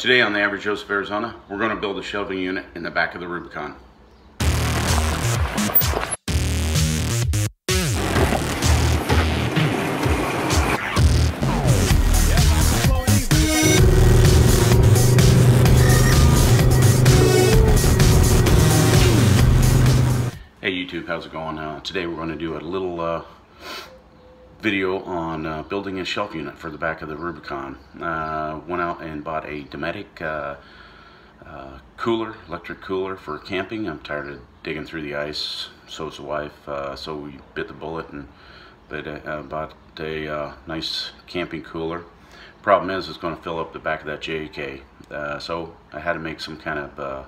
Today on the Average Joseph, Arizona, we're going to build a shelving unit in the back of the Rubicon. Hey YouTube, how's it going? Today we're going to do a little video on building a shelf unit for the back of the Rubicon. Went out and bought a Dometic cooler, electric cooler for camping. I'm tired of digging through the ice. So's the wife. So we bit the bullet and bought a nice camping cooler. Problem is, it's going to fill up the back of that JK. So I had to make some kind of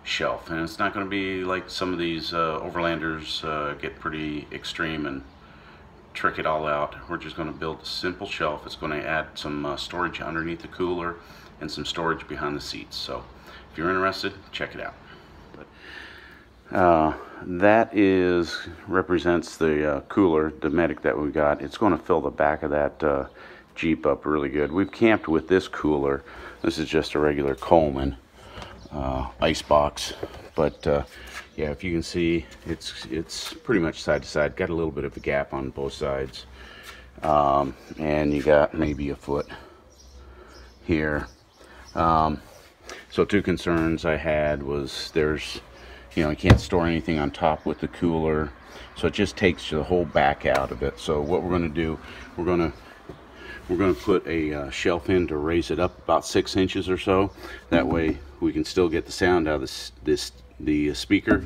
shelf, and it's not going to be like some of these overlanders get pretty extreme and trick it all out. We're just going to build a simple shelf. It's going to add some storage underneath the cooler and some storage behind the seats. So if you're interested, check it out. That represents the cooler, Dometic, that we got. It's going to fill the back of that Jeep up really good. We've camped with this cooler. This is just a regular Coleman ice box, but yeah, if you can see, it's pretty much side to side. Got a little bit of a gap on both sides, and you got maybe a foot here. So two concerns I had was you can't store anything on top with the cooler, so it just takes the whole back out of it. So what we're going to do, we're going to put a shelf in to raise it up about 6 inches or so. That way we can still get the sound out of the speaker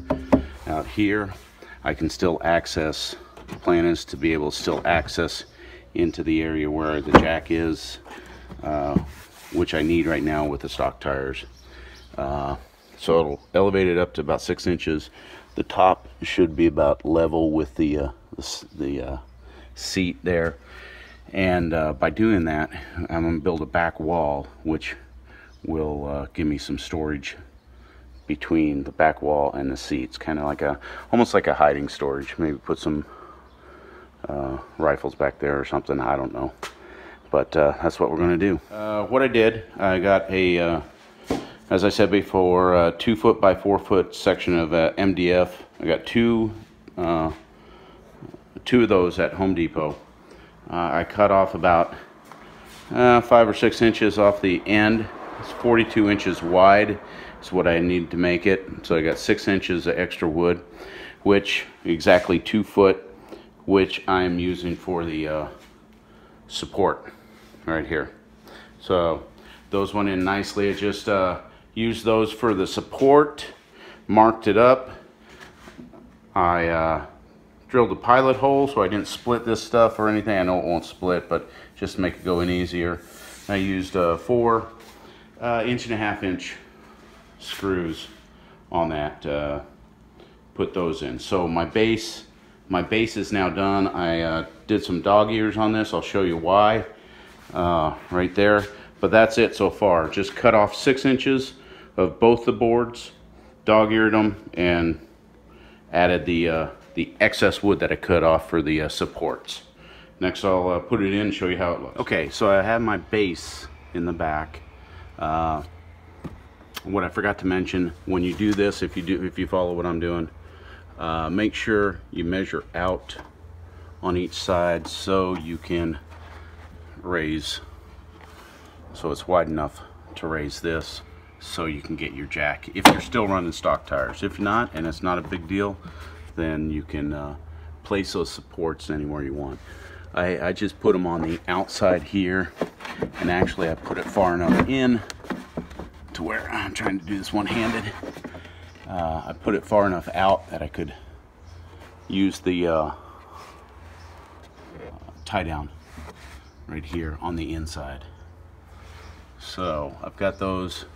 out here. I can still access, the plan is to be able to still access into the area where the jack is, which I need right now with the stock tires. So it'll elevate it up to about 6 inches. The top should be about level with the seat there. And by doing that, I'm going to build a back wall, which will give me some storage between the back wall and the seats, kind of like almost like a hiding storage. Maybe put some rifles back there or something, I don't know, but that's what we're going to do. What I did, I got a as I said before, a 2 foot by 4 foot section of MDF. I got two of those at Home Depot. I cut off about 5 or 6 inches off the end. It's 42 inches wide is what I need to make it. So I got 6 inches of extra wood, which exactly 2 foot, which I'm using for the support right here. So those went in nicely. I just used those for the support, marked it up. I drilled a pilot hole so I didn't split this stuff or anything. I know it won't split, but just to make it go in easier. I used 4 1.5 inch screws on that, put those in. So my base is now done. I did some dog ears on this. I'll show you why right there, but that's it so far. Just cut off 6 inches of both the boards, dog eared them, and added the excess wood that I cut off for the supports. Next I'll put it in and show you how it looks. Okay, so I have my base in the back. What I forgot to mention, when you do this, if you follow what I'm doing, make sure you measure out on each side so you can raise, so it's wide enough to raise this so you can get your jack if you're still running stock tires. If not, and it's not a big deal, then you can place those supports anywhere you want. I just put them on the outside here, and actually I put it far enough in to where I'm trying to do this one-handed. I put it far enough out that I could use the tie down right here on the inside. So I've got those.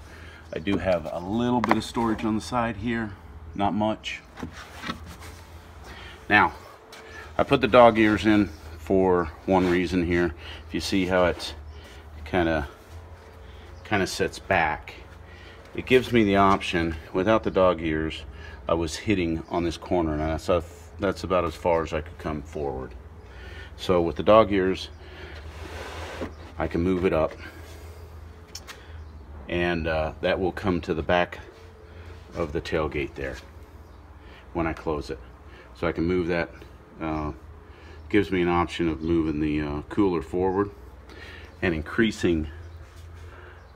I do have a little bit of storage on the side here, not much. Now, I put the dog ears in for one reason here. If you see how it's kind of sits back, it gives me the option. Without the dog ears, I was hitting on this corner, and that's about as far as I could come forward. So with the dog ears, I can move it up and that will come to the back of the tailgate there when I close it. So I can move that. Gives me an option of moving the cooler forward and increasing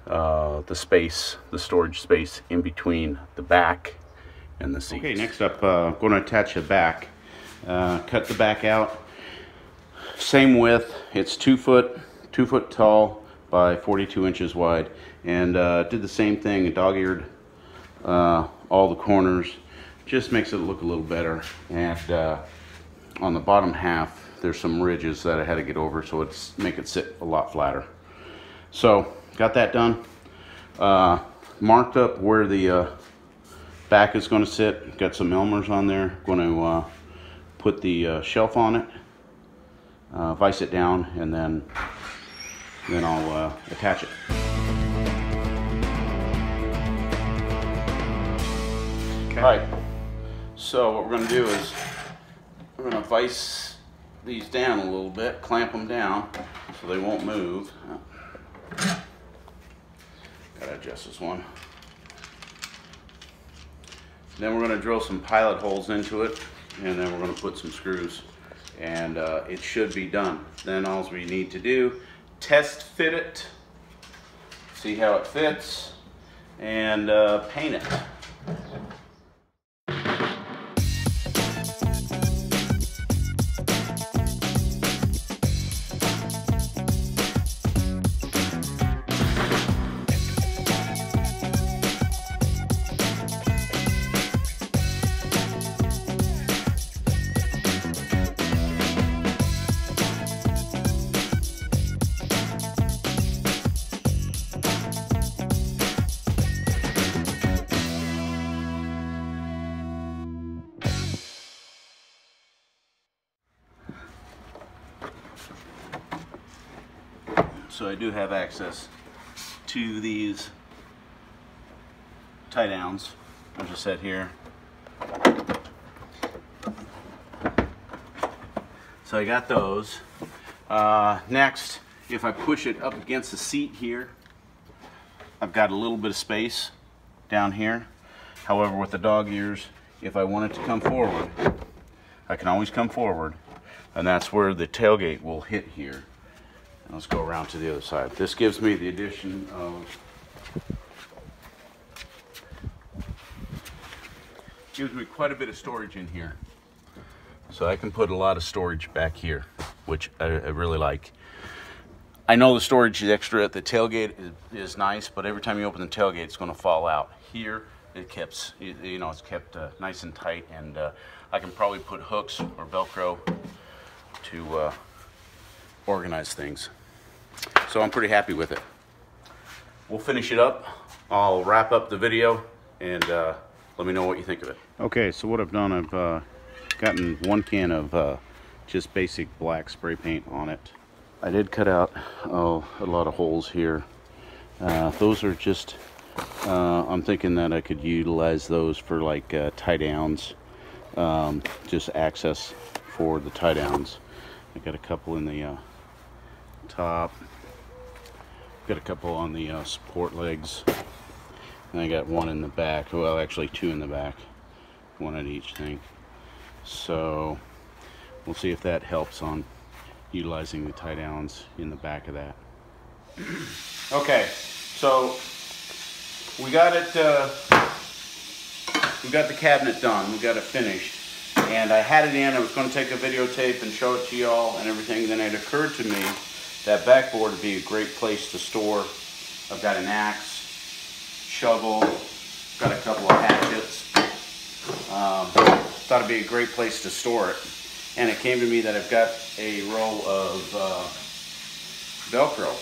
the space, the storage space in between the back and the seat. Okay, next up, I'm going to attach the back. Cut the back out. Same width. It's 2 foot tall by 42 inches wide, and did the same thing. Dog-eared all the corners. Just makes it look a little better. And on the bottom half, there's some ridges that I had to get over, so it's make it sit a lot flatter. So got that done. Marked up where the back is going to sit. Got some Elmers on there. Going to put the shelf on it, vise it down, and then I'll attach it. Okay. All right. So what we're going to do is we're going to vise these down a little bit, clamp them down so they won't move. Gotta adjust this one. Then we're going to drill some pilot holes into it, and then we're going to put some screws, and it should be done. Then all we need to do, test fit it, see how it fits, and paint it. So I do have access to these tie downs, as I said here. So I got those. Next, if I push it up against the seat here, I've got a little bit of space down here. However, with the dog ears, if I want it to come forward, I can always come forward, and that's where the tailgate will hit here. Let's go around to the other side. This gives me the addition of, gives me quite a bit of storage in here. So I can put a lot of storage back here, which I really like. I know the storage is extra at the tailgate is nice, but every time you open the tailgate, it's going to fall out. Here, it keeps, you know, it's kept nice and tight, and I can probably put hooks or Velcro to organize things. So I'm pretty happy with it. We'll finish it up. I'll wrap up the video, and let me know what you think of it. Okay, so what I've done, I've gotten 1 can of just basic black spray paint on it. I did cut out a lot of holes here. Those are just, I'm thinking that I could utilize those for like tie downs, just access for the tie downs. I got a couple in the top, got a couple on the support legs, and I got 1 in the back. Well, actually 2 in the back, 1 at each thing. So we'll see if that helps on utilizing the tie downs in the back of that. Okay, so we got it. We got the cabinet done. We got it finished. And I had it in, I was going to take a videotape and show it to y'all and everything. Then it occurred to me that backboard would be a great place to store. I've got an axe, shovel, got a couple of hatchets. Thought it'd be a great place to store it. And it came to me that I've got a roll of Velcro,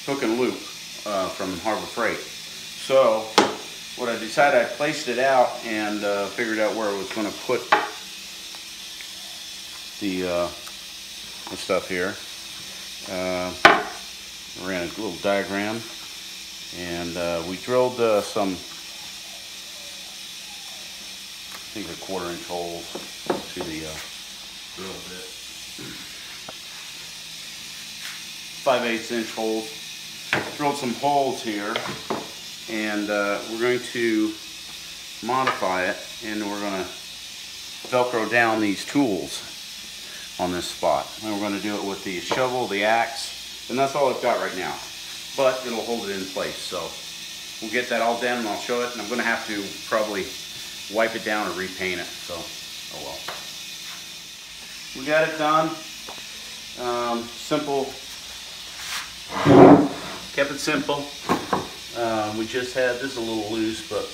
hook and loop from Harbor Freight. So what I decided, I placed it out and figured out where I was going to put the stuff here. Ran a little diagram, and we drilled some, I think, 1/4 inch holes to the drill bit. 5/8 inch holes drilled some holes here, and we're going to modify it, and we're going to Velcro down these tools on this spot. And we're going to do it with the shovel, the axe, and that's all I've got right now. But it'll hold it in place. So we'll get that all done and I'll show it. And I'm going to have to probably wipe it down or repaint it. So, oh well. We got it done. Simple. Kept it simple. We just had, this is a little loose, but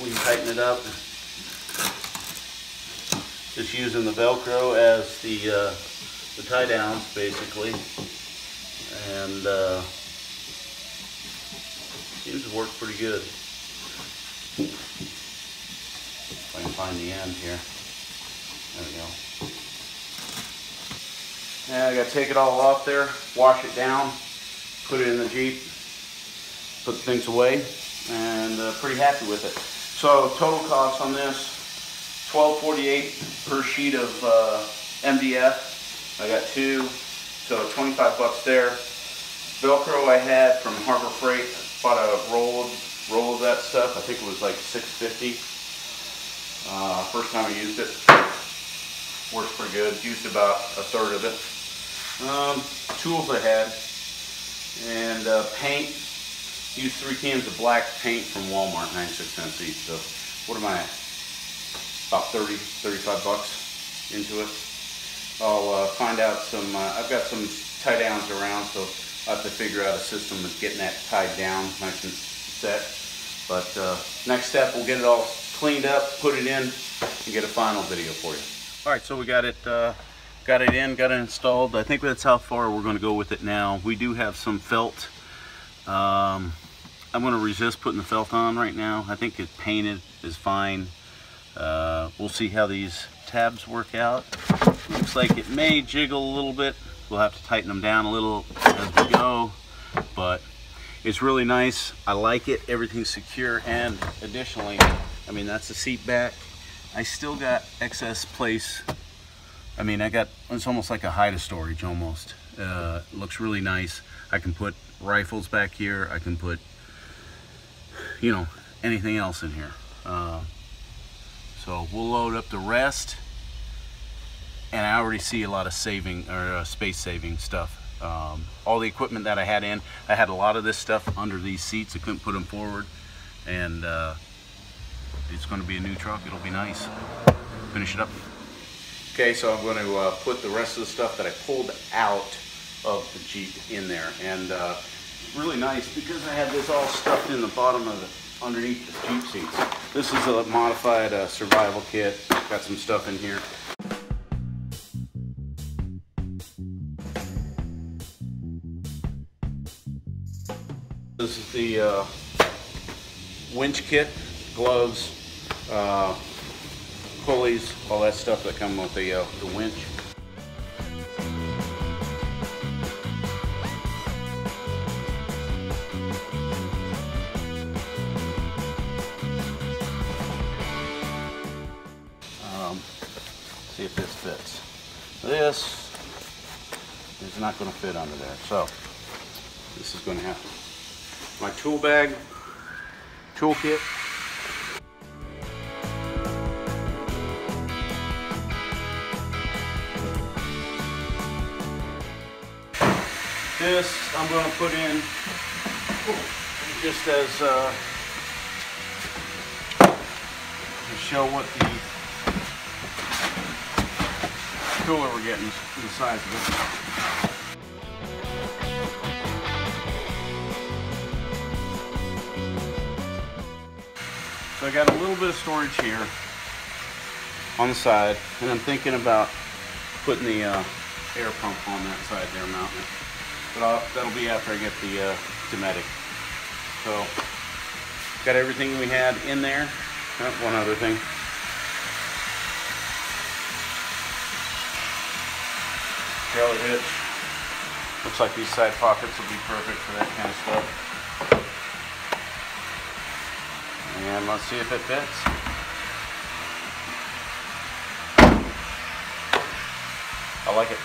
we can tighten it up. Just using the Velcro as the tie downs, basically, and seems to work pretty good. If I can find the end here. There we go. Now I got to take it all off there, wash it down, put it in the Jeep, put the things away, and pretty happy with it. So total cost on this, $12.48 per sheet of MDF. I got 2, so 25 bucks there. Velcro I had from Harbor Freight. Bought a roll of that stuff. I think it was like $6.50. First time I used it. Works pretty good. Used about a third of it. Tools I had, and paint. Used 3 cans of black paint from Walmart, 96 cents each. So what am I at? About 35 bucks into it. I'll find out some, I've got some tie downs around, so I'll have to figure out a system of getting that tied down nice and set. But next step, we'll get it all cleaned up, put it in, and get a final video for you. All right, so we got it installed. I think that's how far we're going to go with it now. We do have some felt. I'm going to resist putting the felt on right now. I think it painted is fine. We'll see how these tabs work out. Looks like it may jiggle a little bit. We'll have to tighten them down a little as we go, but it's really nice. I like it. Everything's secure, and additionally, I mean, that's the seat back. I still got excess place. I mean, it's almost like a hide storage almost. Looks really nice. I can put rifles back here. I can put, you know, anything else in here. So we'll load up the rest, and I already see a lot of saving or space saving stuff. All the equipment that I had a lot of this stuff under these seats. I couldn't put them forward, and it's going to be a new truck. It'll be nice. Finish it up. Okay, so I'm going to put the rest of the stuff that I pulled out of the Jeep in there, and really nice because I had this all stuffed in the bottom of it, underneath the Jeep seats. This is a modified survival kit. Got some stuff in here. This is the winch kit, gloves, pulleys, all that stuff that come with the winch. See if this fits. This is not going to fit under there, so this is going to have to. My tool bag, tool kit. This I'm going to put in just as to show what the cooler we're getting, the size of it. So I got a little bit of storage here on the side, and I'm thinking about putting the air pump on that side there, mounting it. But that'll be after I get the Dometic. So got everything we had in there. One other thing. Trailer hitch. Looks like these side pockets will be perfect for that kind of stuff. And let's see if it fits. I like it.